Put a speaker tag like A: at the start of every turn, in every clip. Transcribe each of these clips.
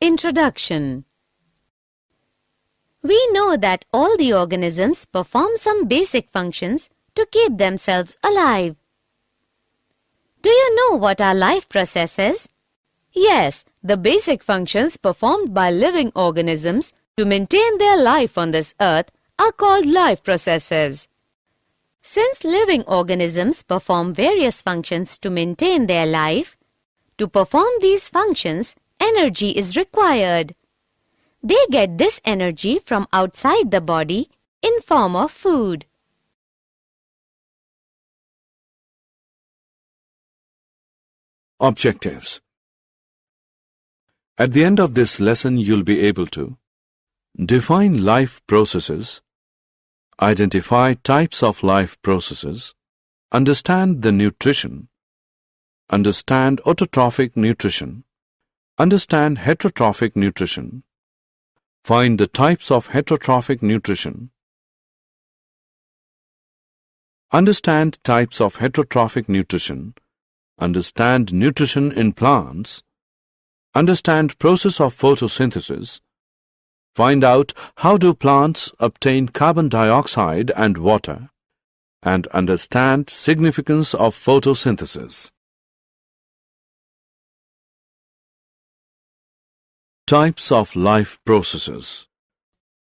A: Introduction. We know that all the organisms perform some basic functions to keep themselves alive. Do you know what are life processes? Yes, the basic functions performed by living organisms to maintain their life on this earth are called life processes. Since living organisms perform various functions to maintain their life, to perform these functions, energy is required. They get this energy from outside the body in form of food.
B: Objectives. At the end of this lesson, you'll be able to define life processes, identify types of life processes, understand the nutrition, understand autotrophic nutrition, understand heterotrophic nutrition, find the types of heterotrophic nutrition, understand types of heterotrophic nutrition, understand nutrition in plants, understand process of photosynthesis, find out how do plants obtain carbon dioxide and water, and understand significance of photosynthesis. Types of life processes.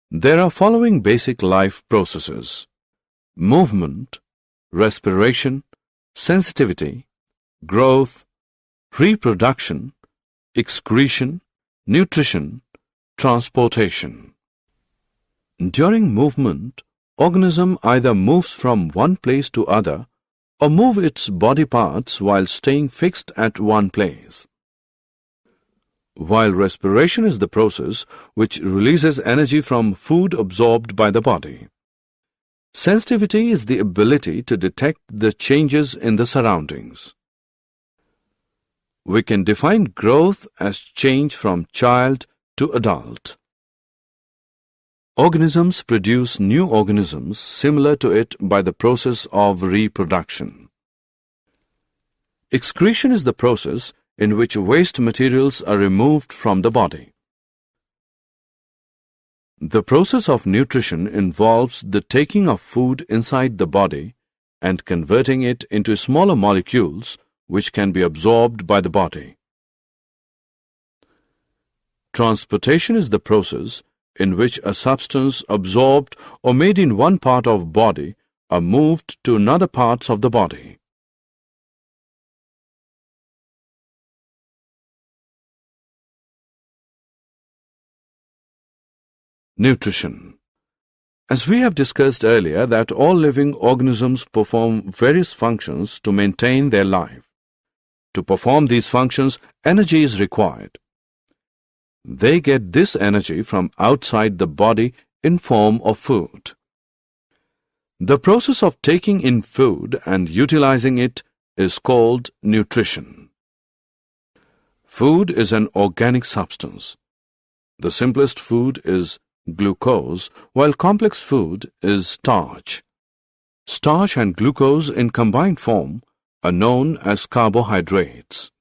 B: There are following basic life processes: movement, respiration, sensitivity, growth, reproduction, excretion, nutrition, transportation. During movement, organism either moves from one place to other or move its body parts while staying fixed at one place. While respiration is the process which releases energy from food absorbed by the body. Sensitivity is the ability to detect the changes in the surroundings. We can define growth as change from child to adult. Organisms produce new organisms similar to it by the process of reproduction. Excretion is the process in which waste materials are removed from the body. The process of nutrition involves the taking of food inside the body and converting it into smaller molecules which can be absorbed by the body. Transportation is the process in which a substance absorbed or made in one part of body are moved to another parts of the body. Nutrition. As we have discussed earlier that all living organisms perform various functions to maintain their life. To perform these functions, energy is required. They get this energy from outside the body in form of food. The process of taking in food and utilizing it is called nutrition. Food is an organic substance. The simplest food is glucose, while complex food is starch. Starch and glucose in combined form are known as carbohydrates.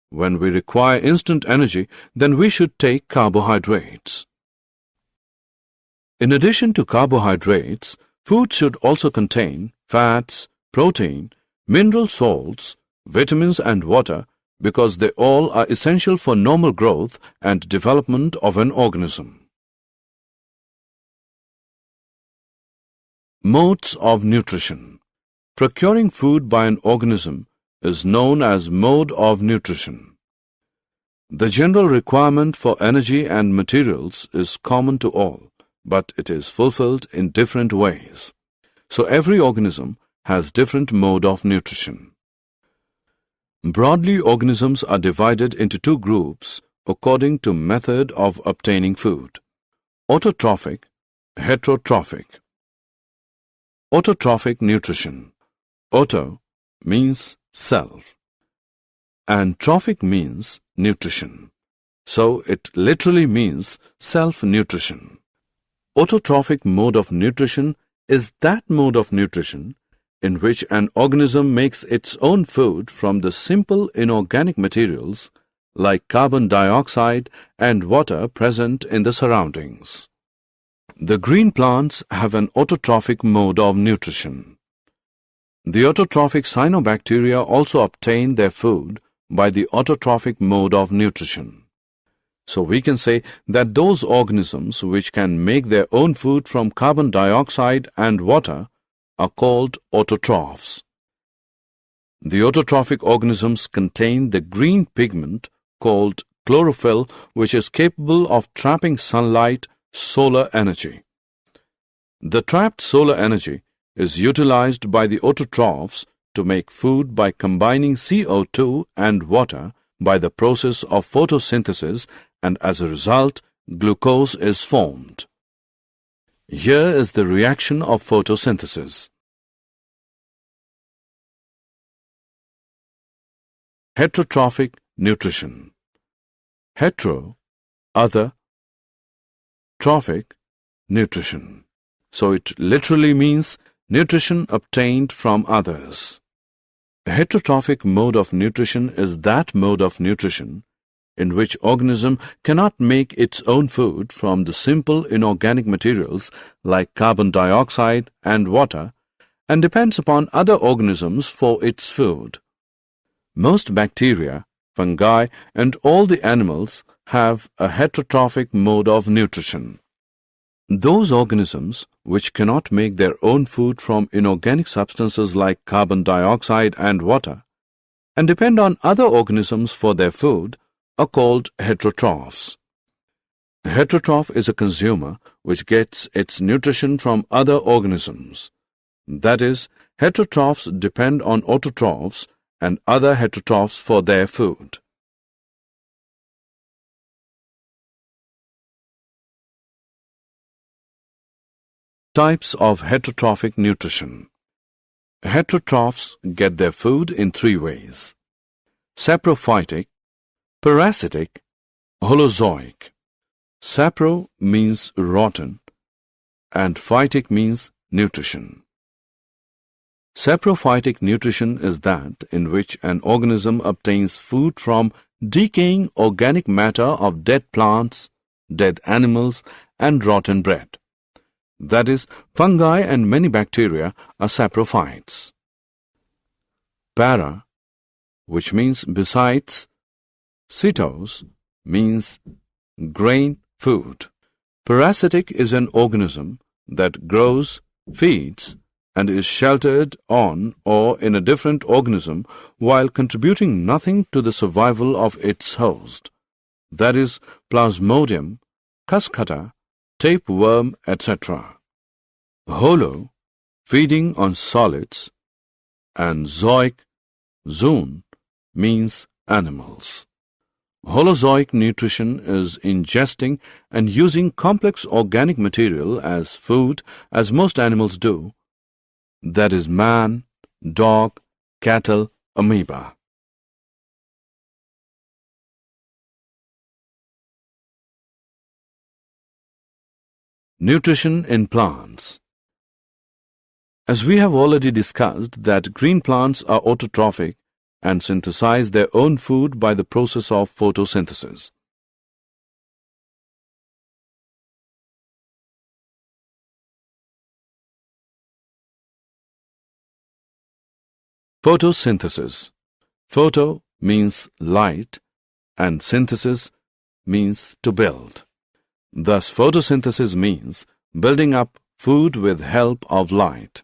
B: When we require instant energy, then we should take carbohydrates. In addition to carbohydrates, food should also contain fats, protein, mineral salts, vitamins and water because they all are essential for normal growth and development of an organism. Modes of nutrition. Procuring food by an organism is known as mode of nutrition. The general requirement for energy and materials is common to all, but it is fulfilled in different ways. So every organism has different mode of nutrition. Broadly, organisms are divided into two groups according to method of obtaining food: autotrophic, heterotrophic. Autotrophic nutrition. Auto means self and trophic means nutrition. So it literally means self-nutrition. Autotrophic mode of nutrition is that mode of nutrition in which an organism makes its own food from the simple inorganic materials like carbon dioxide and water present in the surroundings. The green plants have an autotrophic mode of nutrition. The autotrophic cyanobacteria also obtain their food by the autotrophic mode of nutrition. So we can say that those organisms which can make their own food from carbon dioxide and water are called autotrophs. The autotrophic organisms contain the green pigment called chlorophyll, which is capable of trapping sunlight, solar energy. The trapped solar energy is utilized by the autotrophs to make food by combining CO2 and water by the process of photosynthesis, and as a result, glucose is formed. Here is the reaction of photosynthesis. Heterotrophic nutrition. Hetero, other, trophic, nutrition. So it literally means nutrition obtained from others. A heterotrophic mode of nutrition is that mode of nutrition in which organism cannot make its own food from the simple inorganic materials like carbon dioxide and water and depends upon other organisms for its food. Most bacteria, fungi, and all the animals have a heterotrophic mode of nutrition. Those organisms which cannot make their own food from inorganic substances like carbon dioxide and water and depend on other organisms for their food are called heterotrophs. A heterotroph is a consumer which gets its nutrition from other organisms. That is, heterotrophs depend on autotrophs and other heterotrophs for their food. Types of heterotrophic nutrition. Heterotrophs get their food in three ways: saprophytic, parasitic, holozoic. Sapro means rotten and phytic means nutrition. Saprophytic nutrition is that in which an organism obtains food from decaying organic matter of dead plants, dead animals, and rotten bread. That is, fungi and many bacteria are saprophytes. Para, which means besides, cytos means grain food. Parasitic is an organism that grows, feeds, and is sheltered on or in a different organism while contributing nothing to the survival of its host. That is, Plasmodium, Cuscuta, tapeworm, etc. Holo, feeding on solids, and zoic, zoon, means animals. Holozoic nutrition is ingesting and using complex organic material as food as most animals do. That is man, dog, cattle, amoeba. Nutrition in plants. As we have already discussed that green plants are autotrophic and synthesize their own food by the process of photosynthesis. Photosynthesis. Photo means light and synthesis means to build. Thus, photosynthesis means building up food with help of light.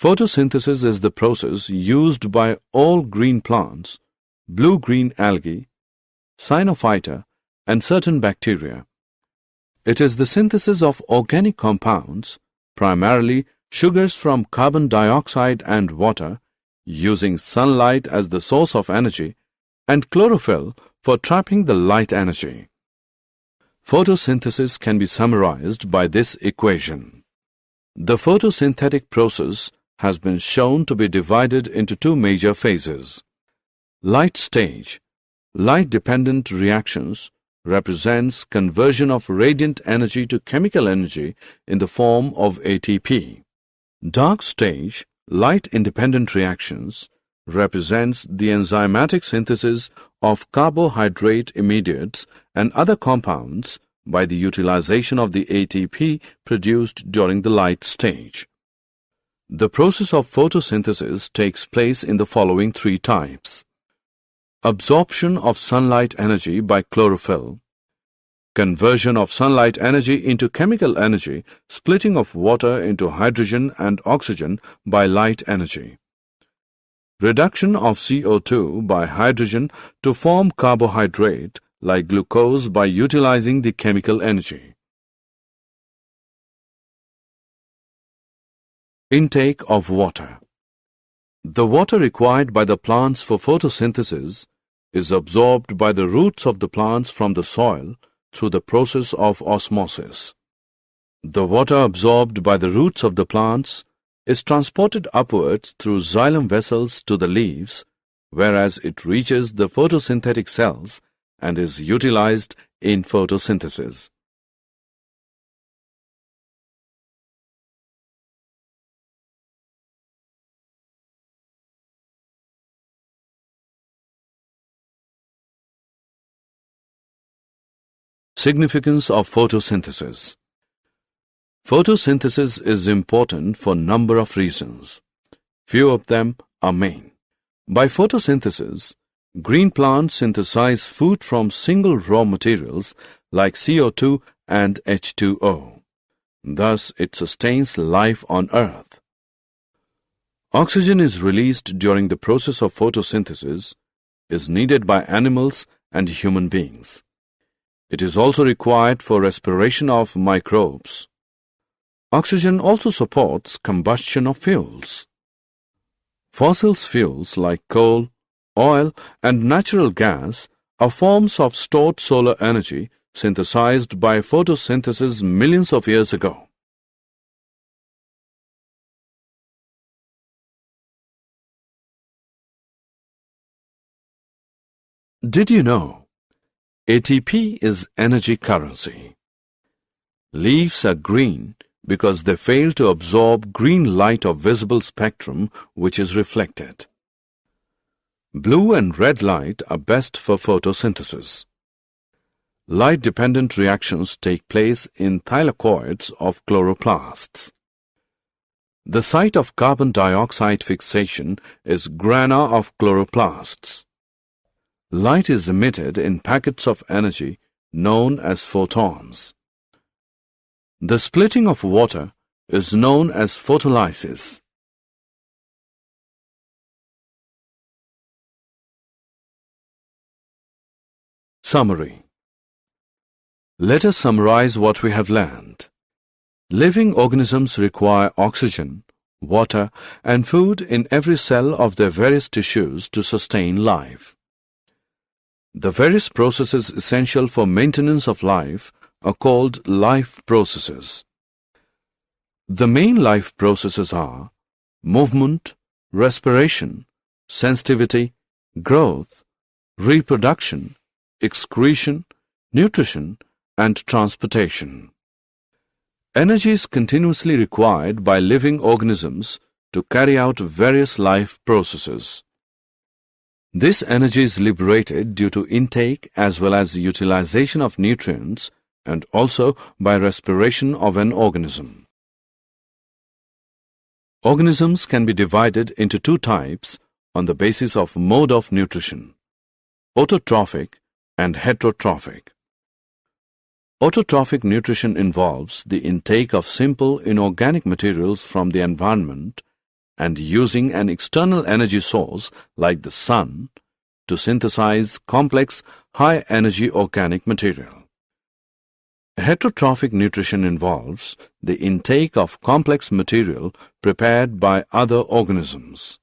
B: Photosynthesis is the process used by all green plants, blue-green algae, cyanophyta, and certain bacteria. It is the synthesis of organic compounds, primarily sugars from carbon dioxide and water, using sunlight as the source of energy, and chlorophyll for trapping the light energy. Photosynthesis can be summarized by this equation. The photosynthetic process has been shown to be divided into two major phases. Light stage, light-dependent reactions, represents conversion of radiant energy to chemical energy in the form of ATP. Dark stage, light-independent reactions, represents the enzymatic synthesis of carbohydrate intermediates and other compounds by the utilization of the ATP produced during the light stage. The process of photosynthesis takes place in the following three types: absorption of sunlight energy by chlorophyll, conversion of sunlight energy into chemical energy, splitting of water into hydrogen and oxygen by light energy, reduction of CO2 by hydrogen to form carbohydrate like glucose by utilizing the chemical energy. Intake of water. The water required by the plants for photosynthesis is absorbed by the roots of the plants from the soil through the process of osmosis. The water absorbed by the roots of the plants is transported upwards through xylem vessels to the leaves, whereas it reaches the photosynthetic cells and is utilized in photosynthesis. Significance of photosynthesis. Photosynthesis is important for a number of reasons. Few of them are main. By photosynthesis, green plants synthesize food from single raw materials like CO2 and H2O. Thus, it sustains life on Earth. Oxygen is released during the process of photosynthesis, is needed by animals and human beings. It is also required for respiration of microbes. Oxygen also supports combustion of fuels. Fossil fuels like coal, oil, and natural gas are forms of stored solar energy synthesized by photosynthesis millions of years ago. Did you know ATP is energy currency? Leaves are green because they fail to absorb green light of visible spectrum which is reflected. Blue and red light are best for photosynthesis. Light-dependent reactions take place in thylakoids of chloroplasts. The site of carbon dioxide fixation is grana of chloroplasts. Light is emitted in packets of energy known as photons. The splitting of water is known as photolysis. Summary. Let us summarize what we have learned. Living organisms require oxygen, water, and food in every cell of their various tissues to sustain life. The various processes essential for maintenance of life are called life processes. The main life processes are movement, respiration, sensitivity, growth, reproduction, excretion, nutrition, and transportation. Energy is continuously required by living organisms to carry out various life processes. This energy is liberated due to intake as well as utilization of nutrients and also by respiration of an organism. Organisms can be divided into two types on the basis of mode of nutrition: autotrophic and heterotrophic. Autotrophic nutrition involves the intake of simple inorganic materials from the environment and using an external energy source like the sun to synthesize complex, high-energy organic material. Heterotrophic nutrition involves the intake of complex material prepared by other organisms.